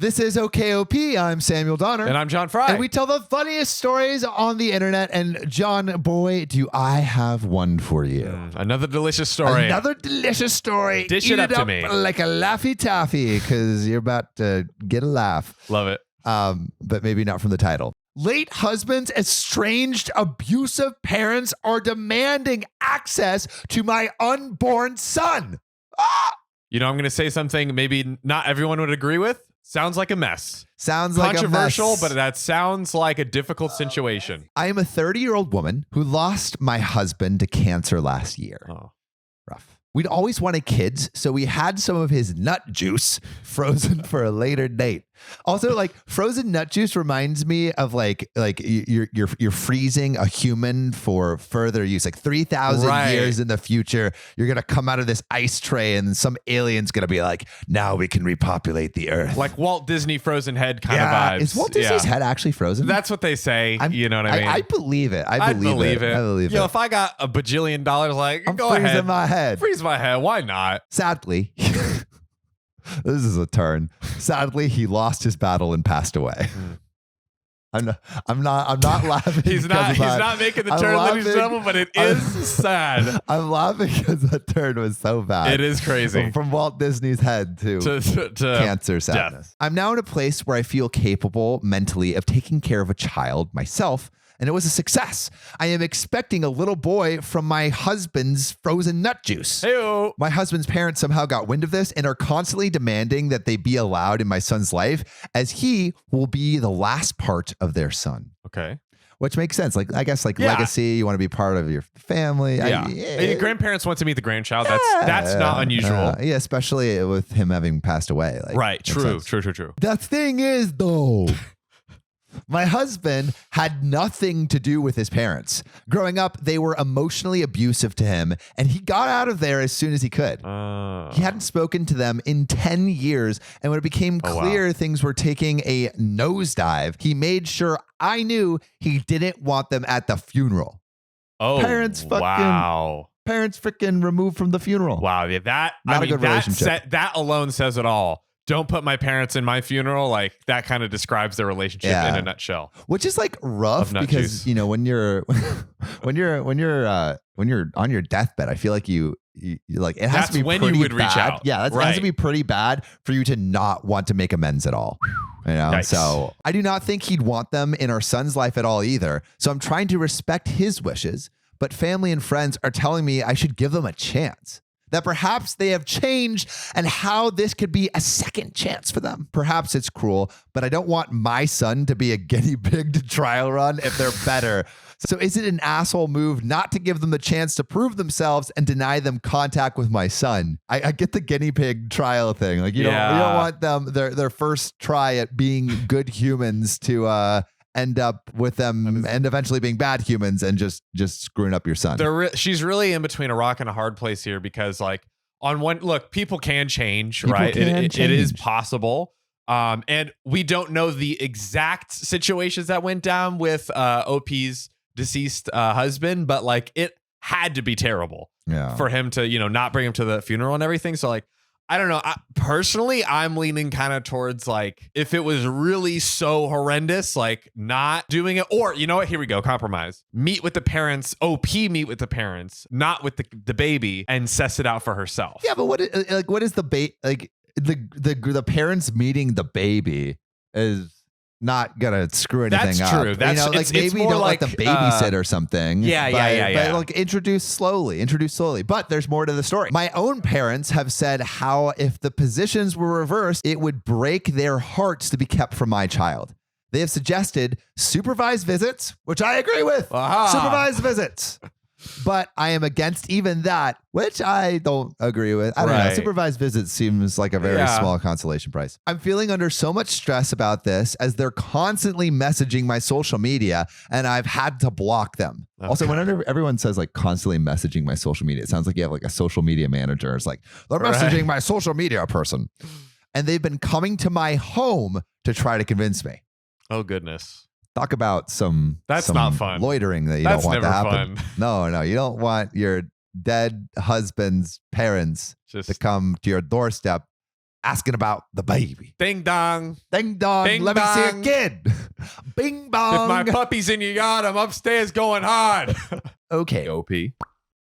This is OKOP. I'm Samuel Donner. And I'm John Frye. And we tell the funniest stories on the internet. And John, boy, do I have one for you. Another delicious story. Another delicious story. Dish it up to me. Like a Laffy Taffy, because you're about to get a laugh. Love it. But maybe not from the title. Late husband's estranged, abusive parents are demanding access to my unborn son. Ah! You know, I'm going to say something maybe not everyone would agree with. Sounds like a mess. Sounds like controversial, a mess. but that sounds like a difficult situation. I am a 30-year-old woman who lost my husband to cancer last year. Oh. Rough. We'd always wanted kids, so we had some of his nut juice frozen for a later date. Also, like, frozen nut juice reminds me of like you're freezing a human for further use. Like 3,000 years in the future, you're gonna come out of this ice tray, and some alien's gonna be like, "Now we can repopulate the earth." Like Walt Disney Frozen Head kind of vibes. Is Walt Disney's head actually frozen? That's what they say. You know what I mean? I believe it. I believe it. You know, if I got a bajillion dollars, like, I'm go freezing ahead. my head. Freeze my head. Why not? Sadly. This is a turn. Sadly, he lost his battle and passed away. I'm not laughing. He's not making the turn, ladies and gentlemen, but it is sad. I'm laughing because the turn was so bad. It is crazy. From Walt Disney's head to cancer sadness. Death. I'm now in a place where I feel capable mentally of taking care of a child myself, and it was a success. I am expecting a little boy from my husband's frozen nut juice. Hey-o. My husband's parents somehow got wind of this and are constantly demanding that they be allowed in my son's life, as he will be the last part of their son. Okay. Which makes sense. Like, I guess, like, legacy, you want to be part of your family. Yeah. Your grandparents want to meet the grandchild. That's not unusual. Yeah, especially with him having passed away. Like, right. True. The thing is, though, my husband had nothing to do with his parents. Growing up, they were emotionally abusive to him, and he got out of there as soon as he could. He hadn't spoken to them in 10 years, and when it became clear things were taking a nosedive, he made sure I knew he didn't want them at the funeral. Parents freaking removed from the funeral. Wow, yeah, that not a good relationship. That alone says it all. Don't put my parents in my funeral. Like, that kind of describes their relationship in a nutshell. Which is like rough because you know, when you're when you're on your deathbed, I feel like you like, it has to be when pretty you would bad. reach out. Yeah, it has to be pretty bad for you to not want to make amends at all. You know, Yikes. So I do not think he'd want them in our son's life at all either. So I'm trying to respect his wishes, but family and friends are telling me I should give them a chance. That perhaps they have changed and how this could be a second chance for them. Perhaps it's cruel, but I don't want my son to be a guinea pig to trial run if they're better. So is it an asshole move not to give them the chance to prove themselves and deny them contact with my son? I get the guinea pig trial thing. Like, you don't want them their first try at being good humans to end up with them and eventually being bad humans and just screwing up your son. She's really in between a rock and a hard place here, because, like, on one look, people can change, right? It is possible. And we don't know the exact situations that went down with OP's deceased husband, but, like, it had to be terrible for him to, you know, not bring him to the funeral and everything. So, like, I don't know. Personally, I'm leaning kind of towards, like, if it was really so horrendous, like, not doing it. Or, you know what? Here we go. Compromise. Meet with the parents. OP meet with the parents, not with the baby, and suss it out for herself. Yeah, but what is the the parents meeting the baby is not gonna screw anything up. That's true. That's, you know, like, maybe don't let them babysit or something. But like, introduce slowly. But there's more to the story. My own parents have said how if the positions were reversed, it would break their hearts to be kept from my child. They have suggested supervised visits, which I agree with. Supervised visits. But I am against even that, which I don't agree with. I don't know. Supervised visits seems like a very small consolation price. I'm feeling under so much stress about this as they're constantly messaging my social media, and I've had to block them. Okay. Also, whenever everyone says, like, constantly messaging my social media, it sounds like you have, like, a social media manager. It's like, they're messaging my social media person. And they've been coming to my home to try to convince me. Oh, goodness. Talk about some not fun. Loitering that you That's don't want to never happen. Fun. No, you don't want your dead husband's parents to come to your doorstep asking about the baby. Ding dong. Ding dong. Bing Let bong. me see a kid. Bing bong. If my puppy's in your yard, I'm upstairs going hard. Okay. OP.